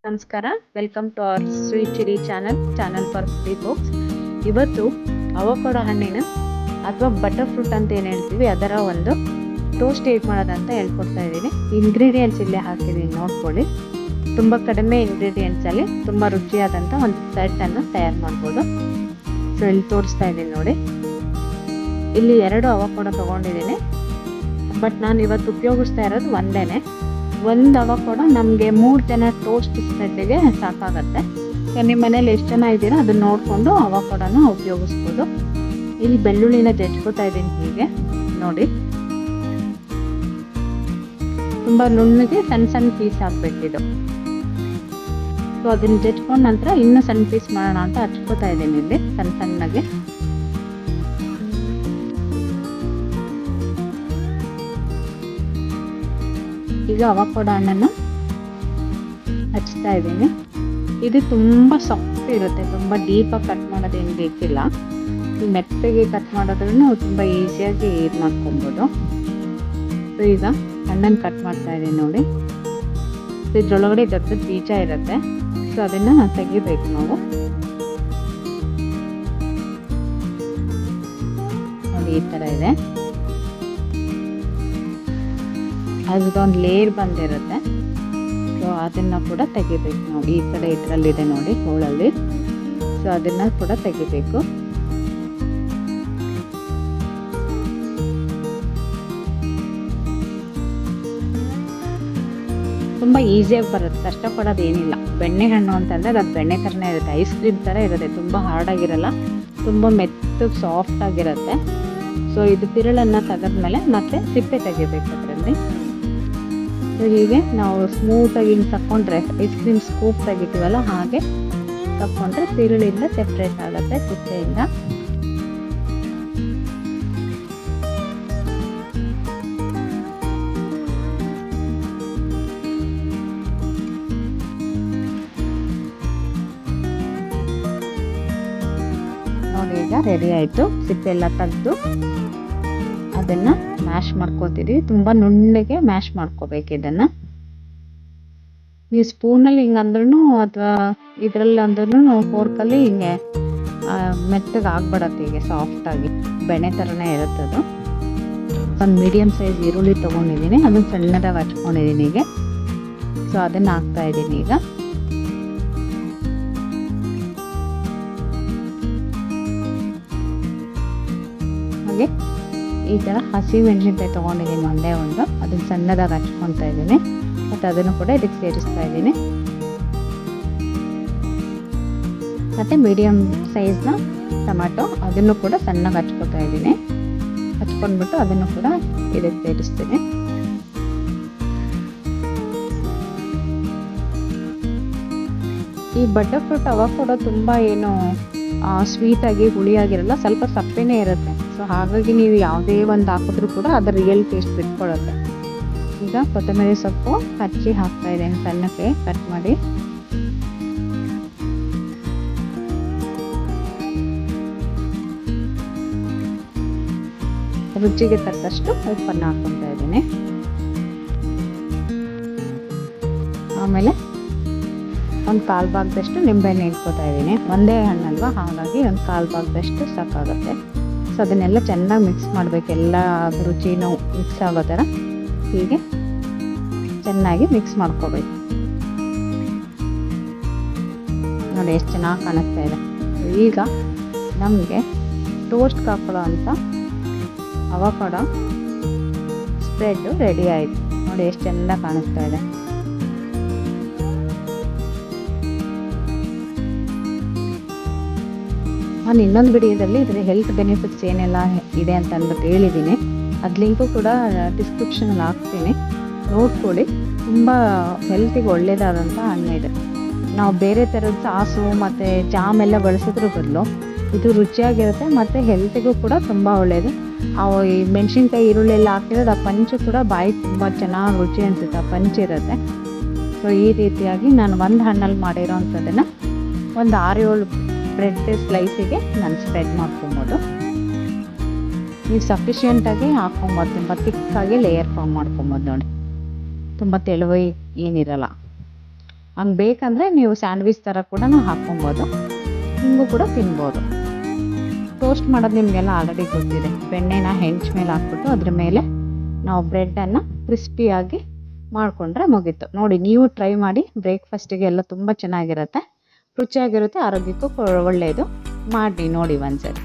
ನಮಸ್ಕಾರ, welcome to our sweet chilli channel for foodie folks. ಇವತ್ತು avocado ಹಣ್ಣಿನ ಅಥವಾ ಬಟರ್ ಫ್ರೂಟ್ ಅಂತ ಏನು ಹೇಳ್ತೀವಿ ಅದರ ಒಂದು ಟೋಸ್ಟ್ ಹೇಗೆ ಮಾಡೋದಂತ ಹೇಳ್ಕೊಡ್ತಾ ಇದ್ದೀನಿ. ಇಂಗ್ರೀಡಿಯೆಂಟ್ಸ್ ಇಲ್ಲೇ ಹಾಕಿದ್ದೀನಿ, ನೋಡ್ಕೊಳ್ಳಿ. ತುಂಬ ಕಡಿಮೆ ಇಂಗ್ರೀಡಿಯೆಂಟ್ಸಲ್ಲಿ ತುಂಬ ರುಚಿಯಾದಂಥ ಒಂದು ಸೆಟ್ಟನ್ನು ತಯಾರು ಮಾಡ್ಬೋದು. ಸೊ ಇಲ್ಲಿ ತೋರಿಸ್ತಾ ಇದ್ದೀನಿ ನೋಡಿ. ಇಲ್ಲಿ 2 ಅವಕಾಡೊ ತೊಗೊಂಡಿದ್ದೀನಿ, ಬಟ್ ನಾನು ಇವತ್ತು ಉಪಯೋಗಿಸ್ತಾ ಇರೋದು ಒಂದೇ. ಒಂದು ಅವಕಾಡೊ ನಮಗೆ 3 ಜನ ಟೋಸ್ಟ್ ಸ್ಪ್ರೆಡ್ಗೆ ಸಾಕಾಗತ್ತೆ. ಸೊ ನಿಮ್ಮ ಮನೇಲಿ ಎಷ್ಟು ಜನ ಇದ್ದೀರಾ ಅದನ್ನ ನೋಡಿಕೊಂಡು ಅವಕಾಡೊನ ಉಪಯೋಗಿಸ್ಬೋದು. ಇಲ್ಲಿ ಬೆಳ್ಳುಳ್ಳಿನ ಜಜ್ಕೋತಾ ಇದ್ದೀನಿ, ಹೀಗೆ ನೋಡಿ. ತುಂಬ ನುಣ್ಣಗೆ ಸಣ್ಣ ಸಣ್ಣ ಪೀಸ್ ಹಾಕ್ಬೇಕಿದು. ಸೊ ಅದನ್ನ ಜಜ್ಕೊಂಡ ನಂತರ ಇನ್ನೂ ಸಣ್ಣ ಪೀಸ್ ಮಾಡೋಣ ಅಂತ ಹಚ್ಕೋತಾ ಇದ್ದೀನಿ ಇಲ್ಲಿ ಸಣ್ಣ ಸಣ್ಣಗೆ. ಈಗ ಅವಕಾಡೊ ಹಣ್ಣನ್ನು ಹಚ್ತಾ ಇದ್ದೀನಿ. ಇದು ತುಂಬ ಸಾಫ್ಟ್ ಇರುತ್ತೆ, ತುಂಬ ಡೀಪಾಗಿ ಕಟ್ ಮಾಡೋದೇನು ಬೇಕಿಲ್ಲ. ಈ ಮೆತ್ತಗೆ ಕಟ್ ಮಾಡೋದ್ರೂ ತುಂಬ ಈಸಿಯಾಗಿ ಇದು ಮಾಡ್ಕೊಬೋದು. ಸೊ ಈಗ ಹಣ್ಣನ್ನು ಕಟ್ ಮಾಡ್ತಾ ಇದ್ದೀನಿ ನೋಡಿ. ಇದ್ರೊಳಗಡೆ ದೊಡ್ಡ ಬೀಜ ಇರುತ್ತೆ, ಸೊ ಅದನ್ನು ತೆಗಿಬೇಕು ನಾವು. ನೋಡಿ ಈ ಥರ ಇದೆ, ಅದೊಂದು ಲೇಯರ್ ಬಂದಿರುತ್ತೆ. ಸೊ ಅದನ್ನು ಕೂಡ ತೆಗಿಬೇಕು ನಾವು. ಈ ಕಡೆ ಇದರಲ್ಲಿದೆ ನೋಡಿ ಹೋಳಲ್ಲಿ, ಸೊ ಅದನ್ನು ಕೂಡ ತೆಗಿಬೇಕು. ತುಂಬ ಈಸಿಯಾಗಿ ಬರುತ್ತೆ, ಕಷ್ಟಪಡೋದು ಏನಿಲ್ಲ. ಬೆಣ್ಣೆ ಹಣ್ಣು ಅಂತಂದರೆ ಅದು ಬೆಣ್ಣೆ ಥರನೇ ಇರುತ್ತೆ, ಐಸ್ ಕ್ರೀಮ್ ಥರ ಇರುತ್ತೆ. ತುಂಬ ಹಾರ್ಡಾಗಿರಲ್ಲ, ತುಂಬ ಮೆತ್ತಗೆ ಸಾಫ್ಟ್ ಆಗಿರುತ್ತೆ. ಸೊ ಇದು ತಿರುಳನ್ನು ತೆಗೆದ್ಮೇಲೆ ಮತ್ತೆ ಸಿಪ್ಪೆ ತೆಗಿಬೇಕು ಅದರಲ್ಲಿ. ಸೊ ಹೀಗೆ ನಾವು ಸ್ಮೂತಾಗಿ ಹಿಂಗೆ ತಗೊಂಡ್ರೆ ಐಸ್ ಕ್ರೀಮ್ ಸ್ಕೂಪ್ ತೆಗಿತೀವಲ್ಲ ಹಾಗೆ ತಗೊಂಡ್ರೆ ತಿರುಳಿಂದ ಸೆಪ್ರೇಟ್ ಆಗುತ್ತೆ ಸಿಪ್ಪೆಯಿಂದ. ನೋಡಿ ಈಗ ರೆಡಿ ಆಯಿತು. ಸಿಪ್ಪೆ ಎಲ್ಲ ತೆಗೆದು ಅದನ್ನು ಮ್ಯಾಶ್ ಮಾಡ್ಕೋತೀವಿ. ತುಂಬ ನುಣ್ಣಗೆ ಮ್ಯಾಶ್ ಮಾಡ್ಕೋಬೇಕು ಇದನ್ನು. ನೀವು ಸ್ಪೂನಲ್ಲಿ ಹಿಂಗೆ ಅಂದ್ರೂ ಅಥವಾ ಇದರಲ್ಲಿ ಅಂದ್ರೂ ಫೋರ್ಕಲ್ಲಿ ಹಿಂಗೆ ಮೆತ್ತಗೆ ಆಗ್ಬಿಡತ್ತೆ, ಹೀಗೆ ಸಾಫ್ಟಾಗಿ ಬೆಣ್ಣೆ ಥರನೇ ಇರುತ್ತದು. ಒಂದು ಮೀಡಿಯಮ್ ಸೈಜ್ ಈರುಳ್ಳಿ ತೊಗೊಂಡಿದ್ದೀನಿ, ಅದನ್ನು ಸಣ್ಣದಾಗಿ ಹಚ್ಕೊಂಡಿದ್ದೀನಿ ಹೀಗೆ. ಸೊ ಅದನ್ನು ಹಾಕ್ತಾ ಇದ್ದೀನಿ ಈಗ. ಹಾಗೆ ಈ ಥರ ಹಸಿ ಮೆಣಸಿನ್ಕಾಯಿ ತೊಗೊಂಡಿದ್ದೀನಿ ಒಂದೇ ಒಂದು, ಅದನ್ನು ಸಣ್ಣದಾಗಿ ಹಚ್ಕೊತಾ ಇದ್ದೀನಿ. ಮತ್ತು ಅದನ್ನು ಕೂಡ ಇದಕ್ಕೆ ಸೇರಿಸ್ತಾ ಇದ್ದೀನಿ. ಮತ್ತು ಮೀಡಿಯಮ್ ಸೈಜ್ನ ಟೊಮ್ಯಾಟೊ, ಅದನ್ನು ಕೂಡ ಸಣ್ಣಗೆ ಹಚ್ಕೊತಾ ಇದ್ದೀನಿ. ಹಚ್ಕೊಂಡ್ಬಿಟ್ಟು ಅದನ್ನು ಕೂಡ ಇದಕ್ಕೆ ಸೇರಿಸ್ತೀನಿ. ಈ ಬಟರ್ ಫ್ರೂಟ್ ಅವಕಾಡೊ ತುಂಬ ಏನು ಸ್ವೀಟಾಗಿ ಹುಳಿಯಾಗಿರಲ್ಲ, ಸ್ವಲ್ಪ ಸಪ್ಪೆನೇ ಇರುತ್ತೆ. ಸೊ ಹಾಗಾಗಿ ನೀವು ಯಾವುದೇ ಒಂದು ಹಾಕಿದ್ರೂ ಕೂಡ ಅದರ ರಿಯಲ್ ಟೇಸ್ಟ್ ಬಿಟ್ಕೊಳ್ಳುತ್ತೆ. ಈಗ ಕೊತ್ತಂಬರಿ ಸೊಪ್ಪು ಹಚ್ಚಿ ಹಾಕ್ತಾ ಇದ್ದೇನೆ, ಸಣ್ಣಕ್ಕೆ ಕಟ್ ಮಾಡಿ. ರುಚಿಗೆ ತಕ್ಕಷ್ಟು ಉಪ್ಪನ್ನು ಹಾಕ್ಕೊತಾ ಇದ್ದೀನಿ. ಆಮೇಲೆ ಒಂದು 1/4 ಭಾಗದಷ್ಟು ನಿಂಬೆಹಣ್ಣು ಇಟ್ಕೋತಾ ಇದ್ದೀನಿ. ಒಂದೇ ಹಣ್ಣಲ್ವಾ, ಹಾಗಾಗಿ ಒಂದು 1/4 ಭಾಗದಷ್ಟು ಸಾಕಾಗುತ್ತೆ. ಸೊ ಅದನ್ನೆಲ್ಲ ಚೆನ್ನಾಗಿ ಮಿಕ್ಸ್ ಮಾಡಬೇಕು, ಎಲ್ಲ ರುಚಿನೂ ಮಿಕ್ಸ್ ಆಗೋ ಥರ ಹೀಗೆ ಚೆನ್ನಾಗಿ ಮಿಕ್ಸ್ ಮಾಡ್ಕೋಬೇಕು. ನೋಡಿ ಎಷ್ಟು ಚೆನ್ನಾಗಿ ಕಾಣಿಸ್ತಾ ಇದೆ. ಈಗ ನಮಗೆ ಟೋಸ್ಟ್ಗೆ ಹಾಕೊಳ್ಳೋ ಅಂಥ ಅವಕಾಡೊ ಸ್ಪ್ರೆಡ್ಡು ರೆಡಿ ಆಯಿತು. ನೋಡಿ ಎಷ್ಟು ಚೆಂದ ಕಾಣಿಸ್ತಾ ಇದೆ. ನಾನು ಇನ್ನೊಂದು ವಿಡಿಯೋದಲ್ಲಿ ಇದರ ಹೆಲ್ತ್ ಬೆನಿಫಿಟ್ಸ್ ಏನೆಲ್ಲ ಇದೆ ಅಂತ ಅಂದ್ಬಿಟ್ಟು ಹೇಳಿದ್ದೀನಿ. ಅದು ಲಿಂಕು ಕೂಡ ಡಿಸ್ಕ್ರಿಪ್ಷನಲ್ಲಿ ಹಾಕ್ತೀನಿ, ನೋಡ್ಕೊಳ್ಳಿ. ತುಂಬ ಹೆಲ್ತಿಗೆ ಒಳ್ಳೆಯದಾದಂಥ ಹಣ್ಣು ಇದೆ. ನಾವು ಬೇರೆ ಥರದ ಸಾಸು ಮತ್ತು ಜಾಮ್ ಎಲ್ಲ ಬಳಸೋದ್ರ ಬದಲು ಇದು ರುಚಿಯಾಗಿರುತ್ತೆ ಮತ್ತು ಹೆಲ್ತಿಗೂ ಕೂಡ ತುಂಬ ಒಳ್ಳೆಯದು. ಈ ಮೆಣಸಿನ್ಕಾಯಿ ಈರುಳ್ಳಿ ಎಲ್ಲ ಹಾಕಿರೋದು ಆ ಪಂಚು ಕೂಡ ಬಾಯಿಗೆ ತುಂಬ ಚೆನ್ನಾಗಿ ರುಚಿ ಅನಿಸುತ್ತೆ, ಆ ಪಂಚಿರುತ್ತೆ. ಸೊ ಈ ರೀತಿಯಾಗಿ ನಾನು ಒಂದು ಹಣ್ಣಲ್ಲಿ ಮಾಡಿರೋ ಅಂಥದ್ದನ್ನು ಒಂದು 6-7 ಬ್ರೆಡ್ ಸ್ಲೈಸಿಗೆ ನಾನು ಸ್ಪ್ರೆಡ್ ಮಾಡ್ಕೊಬೋದು. ನೀವು ಸಫಿಷಿಯೆಂಟಾಗಿ ಹಾಕ್ಕೊಬೋದು, ತುಂಬ ತಿಕ್ಕಾಗಿ ಲೇಯರ್ ಫಾರ್ಮ್ ಮಾಡ್ಕೊಬೋದು ನೋಡಿ. ತುಂಬ ತೆಳುವಾಗಿ ಏನಿರಲ್ಲ. ಹಂಗೆ ಬೇಕಂದರೆ ನೀವು ಸ್ಯಾಂಡ್ವಿಚ್ ಥರ ಕೂಡ ಹಾಕ್ಕೊಬೋದು, ಹಿಂಗೂ ಕೂಡ ತಿನ್ಬೋದು. ಟೋಸ್ಟ್ ಮಾಡೋದು ನಿಮಗೆಲ್ಲ ಆಲ್ರೆಡಿ ಗೊತ್ತಿದೆ. ಬೆಣ್ಣೆನ ಹೆಂಚು ಮೇಲೆ ಹಾಕ್ಬಿಟ್ಟು ಅದ್ರ ಮೇಲೆ ನಾವು ಬ್ರೆಡ್ಡನ್ನು ಕ್ರಿಸ್ಪಿಯಾಗಿ ಮಾಡಿಕೊಂಡ್ರೆ ಮುಗೀತು. ನೋಡಿ, ನೀವು ಟ್ರೈ ಮಾಡಿ. ಬ್ರೇಕ್ಫಾಸ್ಟಿಗೆ ಎಲ್ಲ ತುಂಬ ಚೆನ್ನಾಗಿರುತ್ತೆ, ರುಚಿಯಾಗಿರುತ್ತೆ, ಆರೋಗ್ಯಕ್ಕೂ ಒಳ್ಳೆಯದು. ಮಾಡಿ ನೋಡಿ ಒಂದ್ಸರಿ.